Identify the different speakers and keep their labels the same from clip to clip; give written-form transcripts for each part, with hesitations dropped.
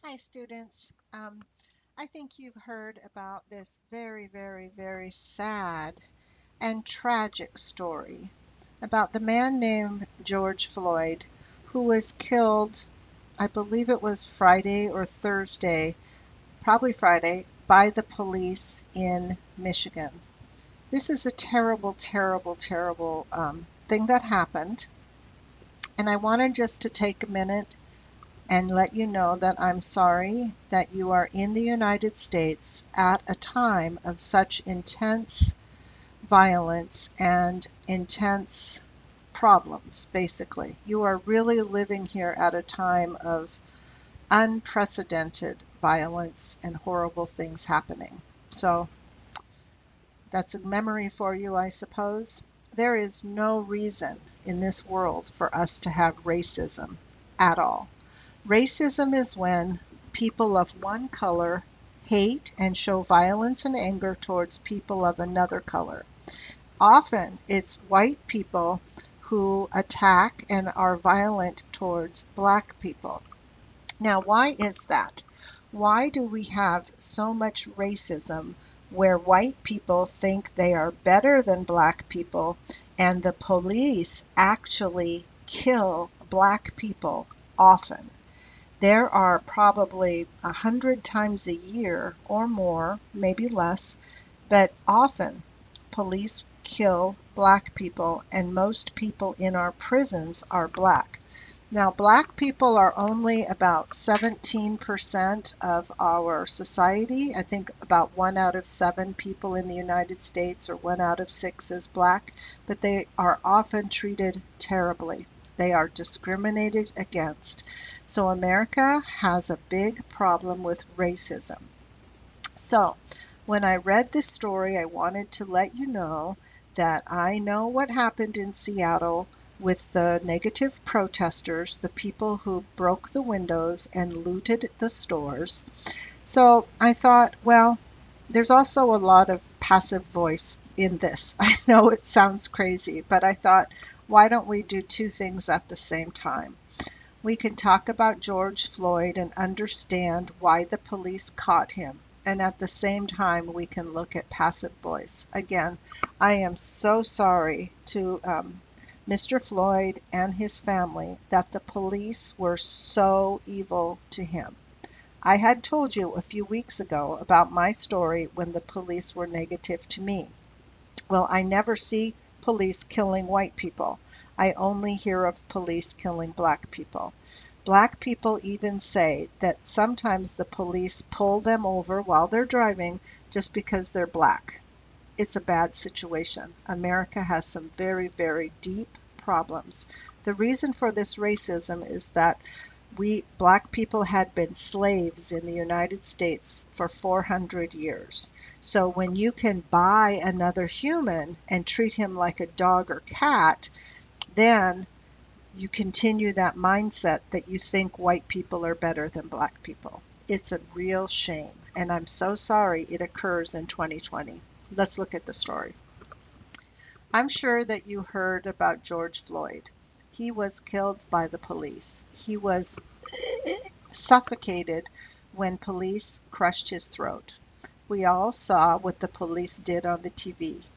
Speaker 1: Hi, students. I think you've heard about this very, very, very sad and tragic story about the man named George Floyd who was killed, I believe it was Friday or Thursday, probably Friday, by the police in Michigan. This is a terrible, terrible, terrible thing that happened. And I wanted just to take a minute and let you know that I'm sorry that you are in the United States at a time of such intense violence and intense problems, basically. You are really living here at a time of unprecedented violence and horrible things happening. So that's a memory for you, I suppose. There is no reason in this world for us to have racism at all. Racism is when people of one color hate and show violence and anger towards people of another color. Often it's white people who attack and are violent towards black people. Now, why is that? Why do we have so much racism where white people think they are better than black people and the police actually kill black people often? There are probably 100 times a year or more, maybe less, but often police kill black people, and most people in our prisons are black. Now, black people are only about 17% of our society. I think about 1 out of 7 people in the United States, or 1 out of 6 is black, but they are often treated terribly. They are discriminated against. So America has a big problem with racism. So when I read this story, I wanted to let you know that I know what happened in Seattle with the negative protesters, the people who broke the windows and looted the stores. So I thought, well, there's also a lot of passive voice in this. I know it sounds crazy, but I thought, why don't we do two things at the same time? We can talk about George Floyd and understand why the police caught him. And at the same time, we can look at passive voice. Again, I am so sorry to Mr. Floyd and his family that the police were so evil to him. I had told you a few weeks ago about my story when the police were negative to me. Well, I never see police killing white people. I only hear of police killing black people. Black people even say that sometimes the police pull them over while they're driving just because they're black. It's a bad situation. America has some very, very deep problems. The reason for this racism is that we black people had been slaves in the United States for 400 years. So when you can buy another human and treat him like a dog or cat, then you continue that mindset that you think white people are better than black people. It's a real shame, and I'm so sorry it occurs in 2020. Let's look at the story. I'm sure that you heard about George Floyd. He was killed by the police. He was suffocated when police crushed his throat. We all saw what the police did on the TV.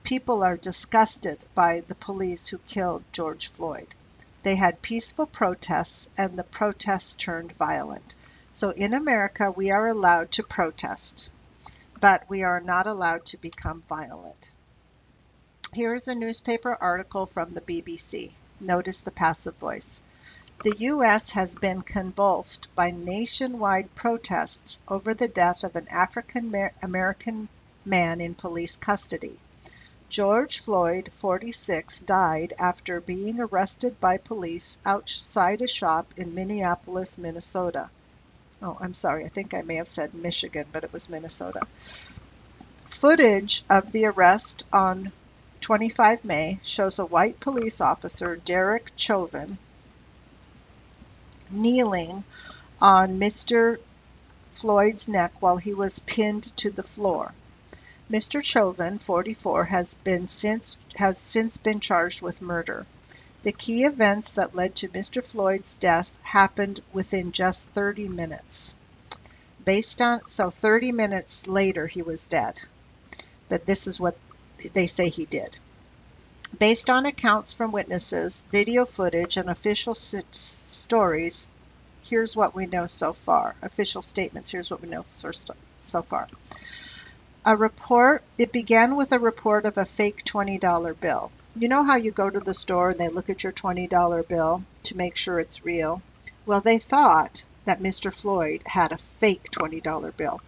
Speaker 1: People are disgusted by the police who killed George Floyd. They had peaceful protests, and the protests turned violent. So in America, we are allowed to protest, but we are not allowed to become violent. Here is a newspaper article from the BBC. Notice the passive voice. The U.S. has been convulsed by nationwide protests over the death of an African American man in police custody. George Floyd, 46, died after being arrested by police outside a shop in Minneapolis, Minnesota. Oh, I'm sorry, I think I may have said Michigan, but it was Minnesota. Footage of the arrest on 25 May shows a white police officer, Derek Chauvin, kneeling on Mr. Floyd's neck while he was pinned to the floor. Mr. Chauvin, 44, has since been charged with murder. The key events that led to Mr. Floyd's death happened within just 30 minutes. So 30 minutes later he was dead. But this is what they say he did. Based on accounts from witnesses, video footage, and official stories, here's what we know so far. Official statements, here's what we know so far. It began with a report of a fake $20 bill. You know how you go to the store and they look at your $20 bill to make sure it's real? Well, they thought that Mr. Floyd had a fake $20 bill.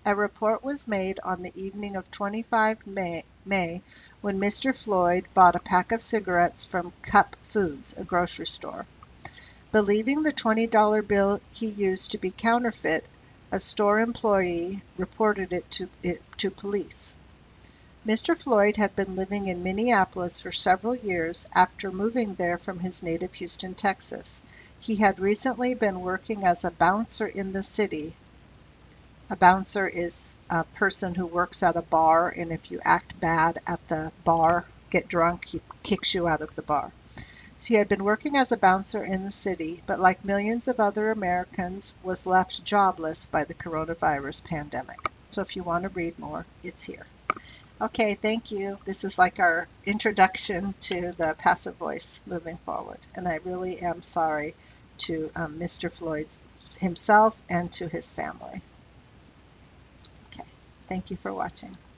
Speaker 1: A report was made on the evening of 25 May when Mr. Floyd bought a pack of cigarettes from Cup Foods, a grocery store. Believing the $20 bill he used to be counterfeit, a store employee reported it to police. Mr. Floyd had been living in Minneapolis for several years after moving there from his native Houston, Texas. He had recently been working as a bouncer in the city. A bouncer is a person who works at a bar, and if you act bad at the bar, get drunk, he kicks you out of the bar. He had been working as a bouncer in the city, but like millions of other Americans, was left jobless by the coronavirus pandemic. So if you want to read more, it's here. Okay, thank you. This is like our introduction to the passive voice moving forward. And I really am sorry to Mr. Floyd himself and to his family. Okay, thank you for watching.